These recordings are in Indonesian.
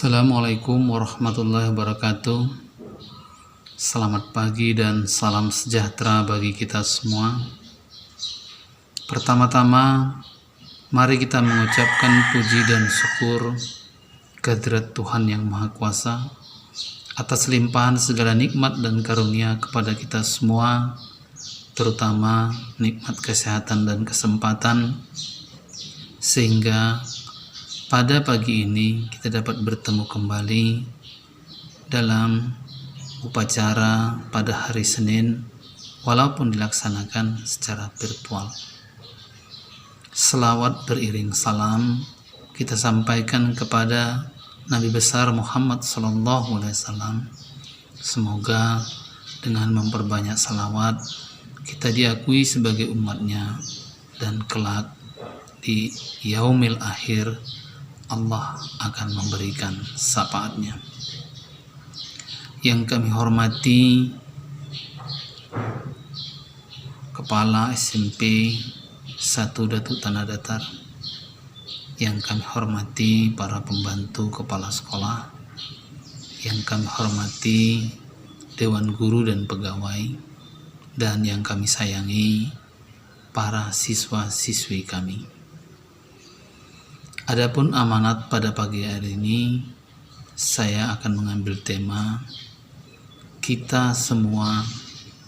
Assalamualaikum warahmatullahi wabarakatuh. Selamat pagi dan salam sejahtera bagi kita semua. Pertama-tama, mari kita mengucapkan puji dan syukur kehadirat Tuhan Yang Maha Kuasa atas limpahan segala nikmat dan karunia kepada kita semua, terutama nikmat kesehatan dan kesempatan, sehingga pada pagi ini kita dapat bertemu kembali dalam upacara pada hari Senin, walaupun dilaksanakan secara virtual. Selawat beriring salam kita sampaikan kepada Nabi besar Muhammad SAW. Semoga dengan memperbanyak salawat kita diakui sebagai umatnya, dan kelak di yaumil akhir Allah akan memberikan syafaatnya. Yang kami hormati Kepala SMP 1 Datuk Tanah Datar, yang kami hormati para pembantu kepala sekolah, yang kami hormati Dewan Guru dan Pegawai, dan yang kami sayangi para siswa-siswi kami. Adapun amanat pada pagi hari ini, saya akan mengambil tema kita semua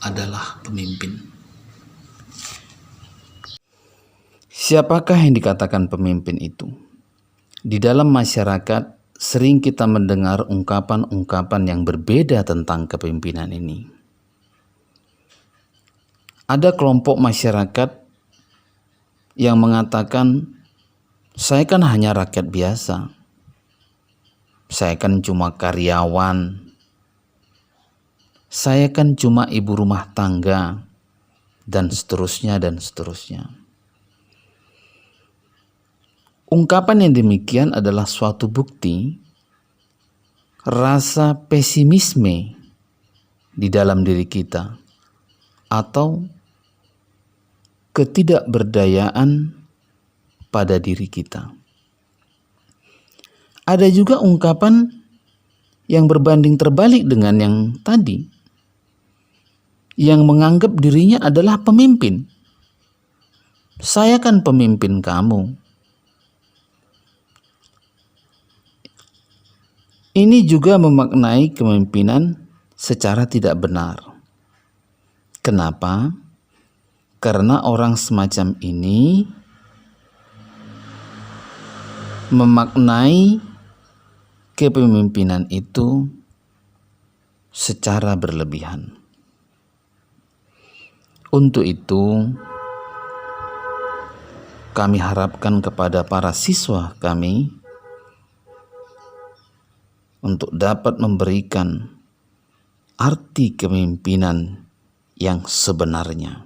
adalah pemimpin. Siapakah yang dikatakan pemimpin itu? Di dalam masyarakat sering kita mendengar ungkapan-ungkapan yang berbeda tentang kepemimpinan ini. Ada kelompok masyarakat yang mengatakan, saya kan hanya rakyat biasa, saya kan cuma karyawan, saya kan cuma ibu rumah tangga, dan seterusnya dan seterusnya. Ungkapan yang demikian adalah suatu bukti rasa pesimisme di dalam diri kita, atau ketidakberdayaan pada diri kita. Ada juga ungkapan yang berbanding terbalik dengan yang tadi, yang menganggap dirinya adalah pemimpin. Saya kan pemimpin kamu. Ini juga memaknai kepemimpinan secara tidak benar. Kenapa? Karena orang semacam ini memaknai kepemimpinan itu secara berlebihan. Untuk itu, kami harapkan kepada para siswa kami untuk dapat memberikan arti kepemimpinan yang sebenarnya.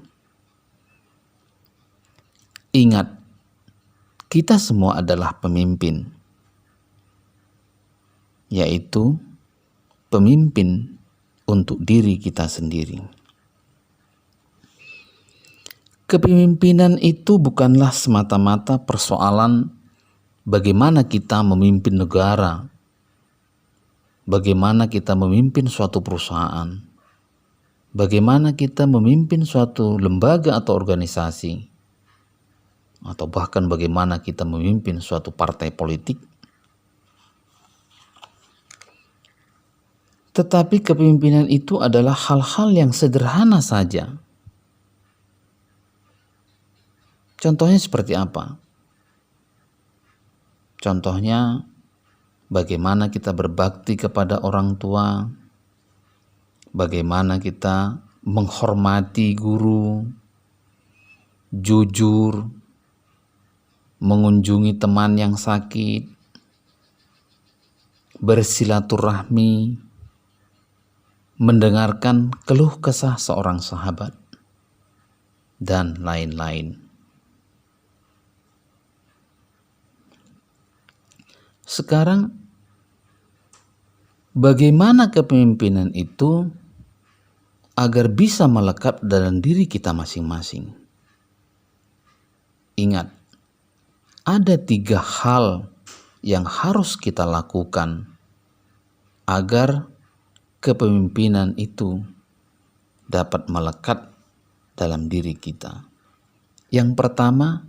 Ingat, kita semua adalah pemimpin, yaitu pemimpin untuk diri kita sendiri. Kepemimpinan itu bukanlah semata-mata persoalan bagaimana kita memimpin negara, bagaimana kita memimpin suatu perusahaan, bagaimana kita memimpin suatu lembaga atau organisasi, atau bahkan bagaimana kita memimpin suatu partai politik. Tetapi kepemimpinan itu adalah hal-hal yang sederhana saja. Contohnya seperti apa? Contohnya, bagaimana kita berbakti kepada orang tua, bagaimana kita menghormati guru, jujur, mengunjungi teman yang sakit, bersilaturahmi, mendengarkan keluh kesah seorang sahabat, dan lain-lain. Sekarang, bagaimana kepemimpinan itu agar bisa melekat dalam diri kita masing-masing? Ingat, ada 3 hal yang harus kita lakukan agar kepemimpinan itu dapat melekat dalam diri kita. Yang pertama,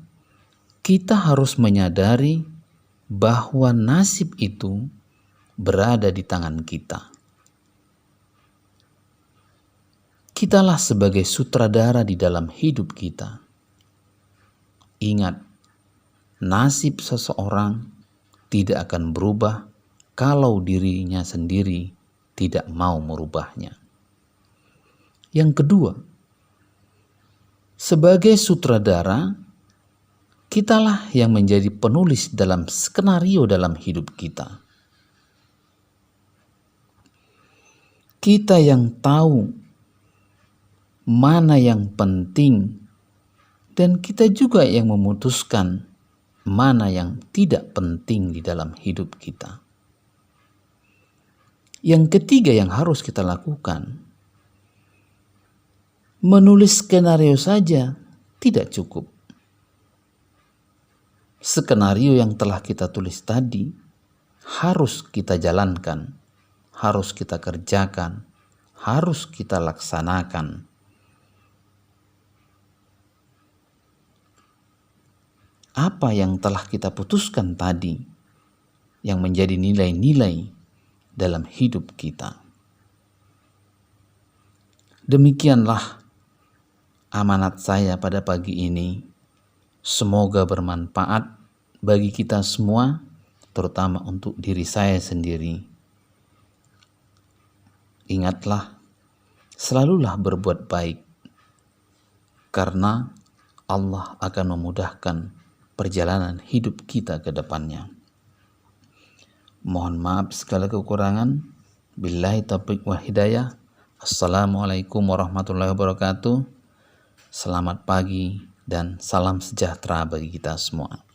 kita harus menyadari bahwa nasib itu berada di tangan kita. Kitalah sebagai sutradara di dalam hidup kita. Ingat, nasib seseorang tidak akan berubah kalau dirinya sendiri tidak mau merubahnya. Yang kedua, sebagai sutradara, kitalah yang menjadi penulis dalam skenario dalam hidup kita. Kita yang tahu mana yang penting dan kita juga yang memutuskan mana yang tidak penting di dalam hidup kita. Yang ketiga yang harus kita lakukan, menulis skenario saja tidak cukup. Skenario yang telah kita tulis tadi harus kita jalankan, harus kita kerjakan, harus kita laksanakan. Apa yang telah kita putuskan tadi yang menjadi nilai-nilai dalam hidup kita. Demikianlah amanat saya pada pagi ini. Semoga bermanfaat bagi kita semua, terutama untuk diri saya sendiri. Ingatlah, selalulah berbuat baik, karena Allah akan memudahkan perjalanan hidup kita ke depannya. Mohon maaf segala kekurangan. Billahi taufiq wal hidayah. Assalamualaikum warahmatullahi wabarakatuh. Selamat pagi dan salam sejahtera bagi kita semua.